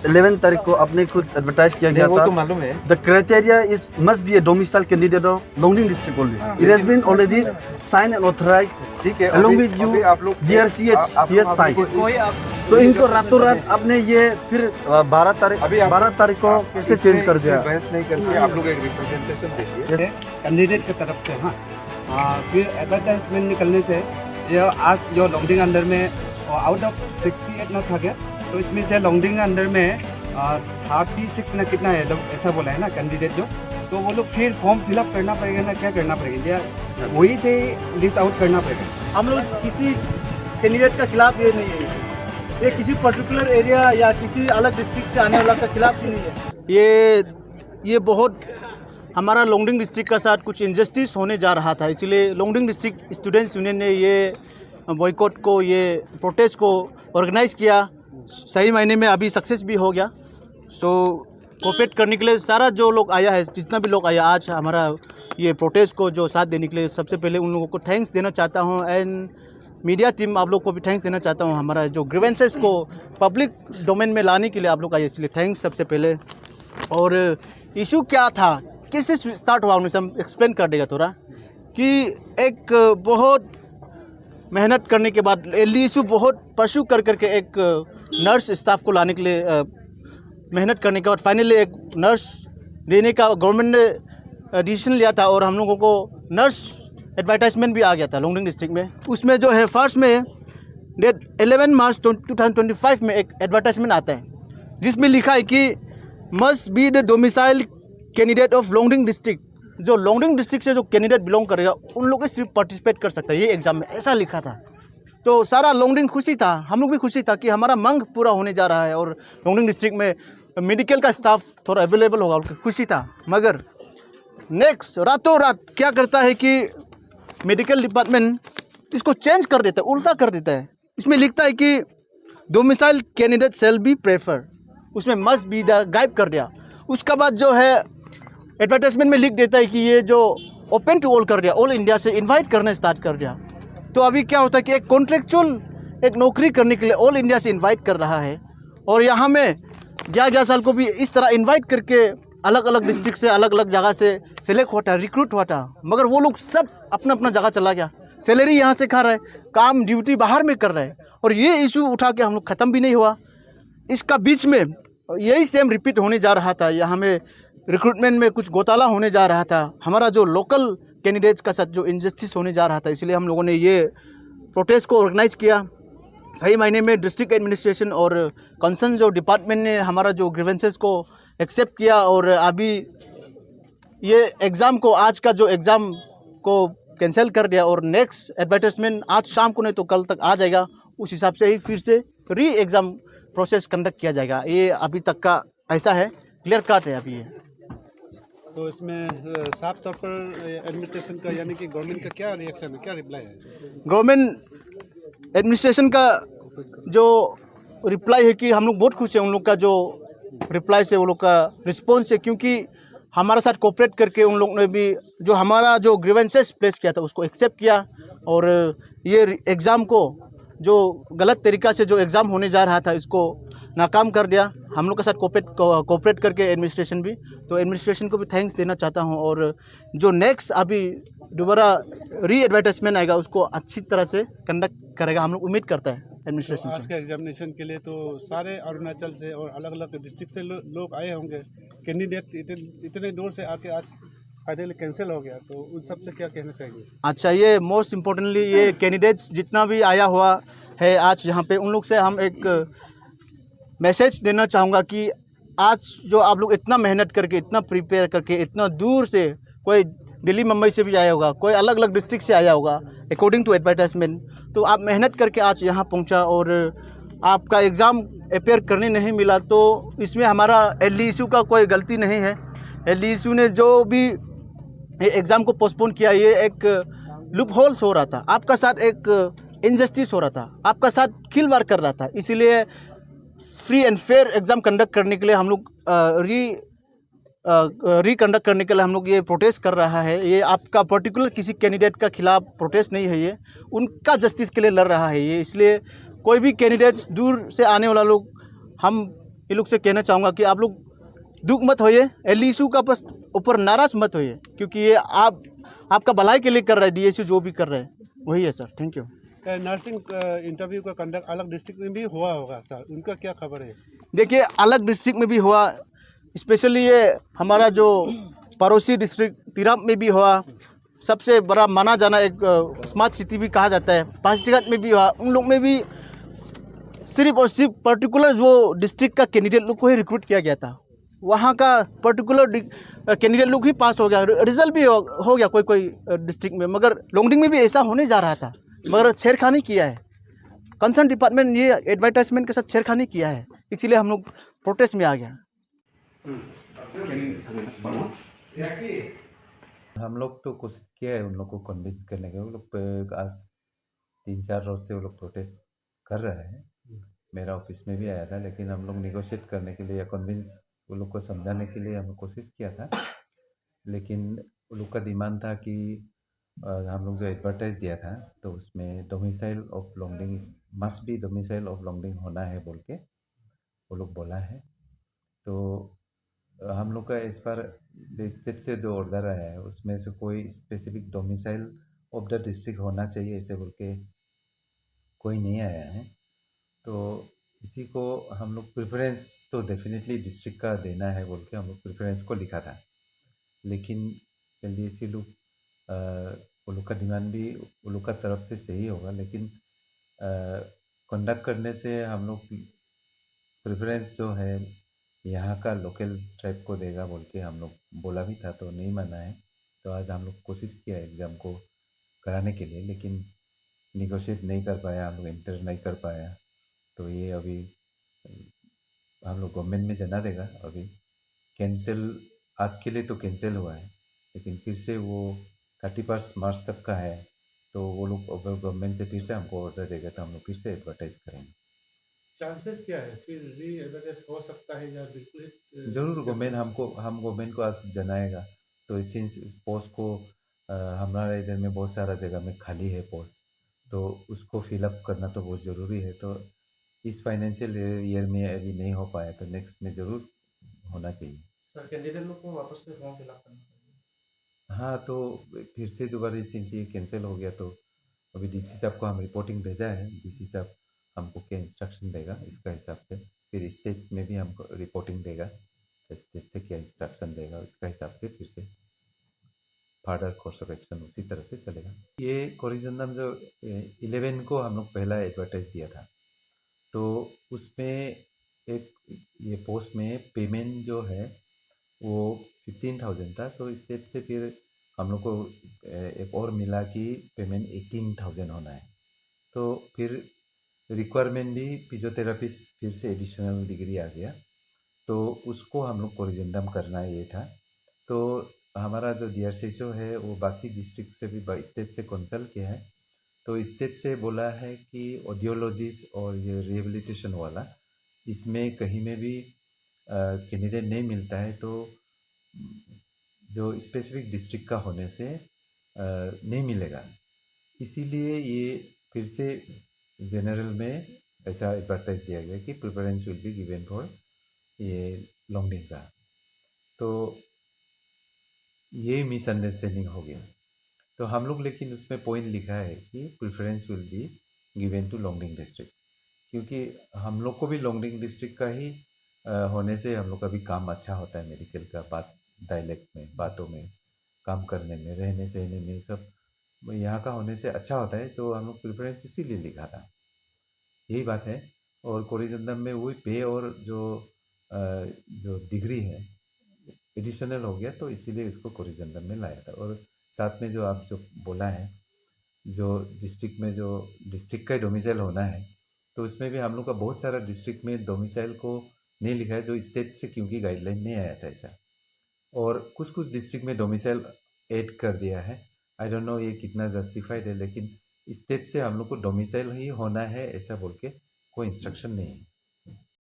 11 तारीख को आपने खुद एडवर्टाइज किया गया वो था। तो मालूम है। The criteria is must be a domicile candidate of Longding district only. It has been already signed and authorized. ठीक है, Along अभी- with you, अभी आप लोग DRCH आप- he has आप- signed. कोई तो इनको रातों रात आपने ये फिर 12 तारीख अभी आप- 12 तारीख को आप कैसे इसमें- चेंज कर दिया? इसमें बहस नहीं करके आप लोग एक रिप्रेजेंटेशन दीजिए। कैंडिडेट की तरफ से। हाँ, फिर एडवर्टाइजमेंट निकलने से ये आज जो लॉन्गडिंग अंडर में आउट ऑफ 68 ना था क्या, तो इसमें से लॉन्गडिंग अंडर में 36 ना कितना है लोग ऐसा बोला है ना कैंडिडेट जो, तो वो लोग फिर फॉर्म फिलअप करना पड़ेगा ना, क्या करना पड़ेगा, या वही से लिस्ट आउट करना पड़ेगा। हम लोग किसी कैंडिडेट का खिलाफ ये नहीं है, ये किसी पर्टिकुलर एरिया या किसी अलग डिस्ट्रिक्ट से आने वाला का खिलाफ भी नहीं है। ये बहुत हमारा लॉन्गडिंग डिस्ट्रिक्ट का साथ कुछ इनजस्टिस होने जा रहा था, इसीलिए लॉन्गडिंग डिस्ट्रिक्ट स्टूडेंट्स यूनियन ने ये बॉयकॉट को, ये प्रोटेस्ट को ऑर्गेनाइज़ किया। सही मायने में अभी सक्सेस भी हो गया। सो कोऑपरेट करने के लिए सारा जो लोग आया है, जितना भी लोग आया आज हमारा ये प्रोटेस्ट को जो साथ देने के लिए, सबसे पहले उन लोगों को थैंक्स देना चाहता हूँ। एंड मीडिया टीम आप लोग को भी थैंक्स देना चाहता हूँ, हमारा जो ग्रीवेंसेस को पब्लिक डोमेन में लाने के लिए आप लोग आए, इसलिए थैंक्स सबसे पहले। और इशू क्या था, कैसे स्टार्ट हुआ, उन्हें हम एक्सप्लेन कर देगा थोड़ा, कि एक बहुत मेहनत करने के बाद इशू बहुत परस्यू कर करके एक नर्स स्टाफ को लाने के लिए मेहनत करने के बाद फाइनली एक नर्स देने का गवर्नमेंट ने डिसीजन लिया था, और हम लोगों को नर्स एडवर्टाइजमेंट भी आ गया था लॉन्गडिंग डिस्ट्रिक्ट में। उसमें जो है फर्स्ट में डेट 11 मार्च 2025 में एक एडवर्टाइजमेंट आता है, जिसमें लिखा है कि must be the domicile candidate of Longding district. जो लॉन्गडिंग डिस्ट्रिक्ट से जो कैंडिडेट बिलोंग करेगा उन लोग सिर्फ पार्टिसिपेट कर सकता है ये एग्ज़ाम में, ऐसा लिखा था। तो सारा लॉन्गडिंग खुशी था, हम लोग भी खुशी था कि हमारा मांग पूरा होने जा रहा है और लॉन्गडिंग डिस्ट्रिक्ट में मेडिकल का स्टाफ थोड़ा अवेलेबल होगा, खुशी था। मगर नेक्स्ट रातों रात क्या करता है कि मेडिकल डिपार्टमेंट इसको चेंज कर देता है, उल्टा कर देता है। इसमें लिखता है कि domicile candidate shall be prefer, उसमें मस्ट बी द गायब कर दिया। उसका बाद जो है एडवर्टाइजमेंट में लिख देता है कि ये जो ओपन टू ऑल कर दिया, ऑल इंडिया से इनवाइट करना स्टार्ट कर दिया। तो अभी क्या होता है कि एक कॉन्ट्रेक्चुअल एक नौकरी करने के लिए ऑल इंडिया से इनवाइट कर रहा है, और यहाँ में 11 साल को भी इस तरह इनवाइट करके अलग अलग डिस्ट्रिक्ट से, अलग अलग जगह से सिलेक्ट होता है, रिक्रूट होता है। मगर वो लोग सब अपना अपना जगह चला गया, सैलरी यहाँ से खा रहे, काम ड्यूटी बाहर में कर रहे हैं, और ये इशू उठा के हम लोग ख़त्म भी नहीं हुआ। इसका बीच में यही सेम रिपीट होने जा रहा था, यहाँ में रिक्रूटमेंट में कुछ घोटाला होने जा रहा था, हमारा जो लोकल कैंडिडेट्स का साथ जो इनजस्टिस होने जा रहा था। इसलिए हम लोगों ने ये प्रोटेस्ट को ऑर्गेनाइज़ किया। सही मायने में डिस्ट्रिक्ट एडमिनिस्ट्रेशन और कंसर्न जो डिपार्टमेंट ने हमारा जो ग्रीवेंसेस को एक्सेप्ट किया, और अभी ये एग्ज़ाम को, आज का जो एग्ज़ाम को कैंसिल कर दिया, और नेक्स्ट एडवर्टाइजमेंट आज शाम को नहीं तो कल तक आ जाएगा। उस हिसाब से ही फिर से री एग्ज़ाम प्रोसेस कंडक्ट किया जाएगा। ये अभी तक का ऐसा है, क्लियर कट है अभी ये। तो इसमें साफ तौर पर एडमिनिस्ट्रेशन का यानी कि गवर्नमेंट का क्या रिएक्शन है, क्या रिप्लाई है? गवर्नमेंट एडमिनिस्ट्रेशन का जो रिप्लाई है कि हम लोग बहुत खुश हैं उन लोग का जो रिप्लाई से, वो लोग का रिस्पॉन्स है, क्योंकि हमारे साथ कोऑपरेट करके उन लोग ने भी जो हमारा जो ग्रीवेंसेस प्लेस किया था उसको एक्सेप्ट किया, और ये एग्ज़ाम को जो गलत तरीक़ा से जो एग्ज़ाम होने जा रहा था इसको नाकाम कर दिया। हम लोग के साथ कोऑपरेट करके एडमिनिस्ट्रेशन भी, तो एडमिनिस्ट्रेशन को भी थैंक्स देना चाहता हूँ। और जो नेक्स्ट अभी दोबारा री एडवर्टाइजमेंट आएगा उसको अच्छी तरह से कंडक्ट करेगा, हम लोग उम्मीद करता है एडमिनिस्ट्रेशन आज से। के एग्जामिनेशन के लिए तो सारे अरुणाचल से और अलग अलग डिस्ट्रिक्ट से लोग आए होंगे, कैंडिडेट इतने दूर से आके आज फाइनली कैंसिल हो गया, तो उन सब से क्या कहना चाहिए? अच्छा, ये मोस्ट इम्पोर्टेंटली ये कैंडिडेट्स जितना भी आया हुआ है आज यहाँ पे, उन लोग से हम एक मैसेज देना चाहूँगा कि आज जो आप लोग इतना मेहनत करके, इतना प्रिपेयर करके, इतना दूर से, कोई दिल्ली मुंबई से भी आया होगा, कोई अलग अलग डिस्ट्रिक्ट से आया होगा अकॉर्डिंग टू एडवर्टाइजमेंट, तो आप मेहनत करके आज यहाँ पहुँचा और आपका एग्ज़ाम अपेयर करने नहीं मिला, तो इसमें हमारा LDSU का कोई गलती नहीं है। LDSU ने जो भी एग्ज़ाम को पोस्टपोन किया, ये एक लूप होल्स हो रहा था, आपका साथ एक इनजस्टिस हो रहा था, आपका साथ खिलवाड़ कर रहा था। इसीलिए free and fair exam conduct करने के लिए हम लोग कंडक्ट करने के लिए हम लोग ये प्रोटेस्ट कर रहा है। ये आपका पर्टिकुलर किसी कैंडिडेट का खिलाफ प्रोटेस्ट नहीं है, ये उनका जस्टिस के लिए लड़ रहा है ये। इसलिए कोई भी कैंडिडेट्स दूर से आने वाला लोग, हम ये लोग से कहना चाहूँगा कि आप लोग दुख मत होइए, एलईसी का बस ऊपर नाराज मत होइए, क्योंकि ये आपका भलाई के लिए कर रहा है। डीएसयू जो भी कर रहे हैं वही है sir. Thank you. Nursing interview का कंडक्ट अलग डिस्ट्रिक्ट में भी हुआ होगा सर, उनका क्या खबर है? देखिए अलग डिस्ट्रिक्ट में भी हुआ, स्पेशली ये हमारा जो पड़ोसी डिस्ट्रिक्ट तिराप में भी हुआ। सबसे बड़ा माना जाना एक स्मार्ट सिटी भी कहा जाता है, पासीघाट में भी हुआ। उन लोग में भी सिर्फ और सिर्फ पर्टिकुलर जो डिस्ट्रिक्ट का कैंडिडेट लोग को ही रिक्रूट किया गया था। वहाँ का पर्टिकुलर कैंडिडेट लोग ही पास हो गया, रिजल्ट भी हो गया कोई कोई डिस्ट्रिक्ट में। मगर लोंगडिंग में भी ऐसा होने जा रहा था, मगर छेड़खानी किया है कंसर्न डिपार्टमेंट, ये एडवर्टाइजमेंट के साथ छेड़खानी किया है, इसलिए हम लोग प्रोटेस्ट में आ गया। हम लोग तो कोशिश किया है उन लोग को कन्विंस करने के। वो लोग आज 3-4 रोज से वो लोग प्रोटेस्ट कर रहे हैं। मेरा ऑफिस में भी आया था, लेकिन हम लोग निगोशिएट करने के लिए या कन्विंस वो लोग को समझाने के लिए हम कोशिश किया था। लेकिन वो लोग का डिमांड था कि हम लोग जो एडवर्टाइज दिया था तो उसमें domicile of Longding must be domicile of Longding होना है बोल के वो लोग बोला है। तो हम लोग का इस बार स्टेट से जो ऑर्डर आया है उसमें से कोई specific domicile of the district होना चाहिए ऐसे बोल के कोई नहीं आया है। तो इसी को हम लोग प्रेफरेंस तो डेफिनेटली डिस्ट्रिक्ट का देना है बोल के हम लोग प्रेफरेंस को लिखा था। लेकिन एलडीएसी लोग वो लोग का डिमांड भी वो लोग का तरफ से सही होगा, लेकिन कंडक्ट करने से हम लोग प्रेफरेंस जो है यहाँ का लोकल ट्राइब को देगा बोल के हम लोग बोला भी था, तो नहीं माना है। तो आज हम लोग कोशिश किया एग्ज़ाम को कराने के लिए, लेकिन निगोशिएट नहीं कर पाया, हम लोग इंटर नहीं कर पाया। तो ये अभी हम लोग गवर्नमेंट में जना देगा। अभी कैंसिल आज के लिए तो कैंसिल हुआ है, लेकिन फिर से वो 31 मार्च तक का है। तो वो लोग गवर्नमेंट से फिर से हमको ऑर्डर देगा तो हम लोग फिर से एडवर्टाइज करेंगे। चांसेस क्या है फिर री एडवर्टाइज हो सकता है या बिल्कुल? ज़रूर हम गवर्नमेंट को आज जनाएगा। तो सिंस इस पोस्ट को हमारे इधर में बहुत सारा जगह में खाली है पोस्ट, तो उसको फिलअप करना तो बहुत ज़रूरी है। तो इस फाइनेंशियल ईयर में अभी नहीं हो पाया तो नेक्स्ट में ज़रूर होना चाहिए। सर कैंडिडेट लोग को वापस से फॉर्म फिलअप करना चाहिए। हाँ, तो फिर से दोबारा सिंस ये कैंसिल हो गया तो अभी डीसी साहब को हम रिपोर्टिंग भेजा है। डीसी साहब हमको क्या इंस्ट्रक्शन देगा इसका हिसाब से फिर स्टेट में भी हमको रिपोर्टिंग देगा, तो स्टेट से क्या इंस्ट्रक्शन देगा उसका हिसाब से फिर से फर्दर कोर्स ऑफ एक्शन उसी तरह से चलेगा। ये कोरिजेंडम जो 11 को हम लोग पहला एडवर्टाइज दिया था, तो उसमें एक ये पोस्ट में पेमेंट जो है वो 15,000 था। तो स्टेट से फिर हम लोग को एक और मिला कि पेमेंट 18,000 होना है। तो फिर रिक्वायरमेंट भी फिजियोथेरापिस्ट फिर से एडिशनल डिग्री आ गया, तो उसको हम लोग कोरिजेंडम करना ये था। तो हमारा जो DRCSO है वो बाकी डिस्ट्रिक्ट से भी स्टेट से कंसल्ट किया है। तो स्टेट से बोला है कि ऑडियोलॉजिस्ट और ये रिहेबिलिटेशन वाला इसमें कहीं में भी कैंडिडेट नहीं मिलता है, तो जो स्पेसिफिक डिस्ट्रिक्ट का होने से नहीं मिलेगा। इसीलिए ये फिर से जनरल में ऐसा एडवर्टाइज दिया गया कि preference will be given for ये लोंगडिंग का। तो ये मिसअंडरस्टैंडिंग हो गया। तो हम लोग लेकिन उसमें पॉइंट लिखा है कि preference will be given to Longding district, क्योंकि हम लोग को भी लोंगडिंग डिस्ट्रिक्ट का ही होने से हम लोग का भी काम अच्छा होता है। मेडिकल का बात डायलेक्ट में बातों में काम करने में रहने सहने में सब यहाँ का होने से अच्छा होता है। तो हम लोग प्रेफरेंस इसीलिए लिखा था, यही बात है। और कोरिजेंडम में वही पे और जो डिग्री है एडिशनल हो गया, तो इसीलिए इसको कोरिजेंडम में लाया था। और साथ में जो आप जो बोला है जो डिस्ट्रिक्ट में जो डिस्ट्रिक्ट का डोमिसाइल होना है, तो उसमें भी हम लोग का बहुत सारा डिस्ट्रिक्ट में डोमिसाइल को नहीं लिखा है, जो स्टेट से क्योंकि गाइडलाइन नहीं आया था ऐसा। और कुछ कुछ डिस्ट्रिक्ट में डोमिसाइल ऐड कर दिया है। आई डोंट नो ये कितना जस्टिफाइड है, लेकिन स्टेट से हम लोग को डोमिसाइल ही होना है ऐसा बोल के कोई इंस्ट्रक्शन नहीं है।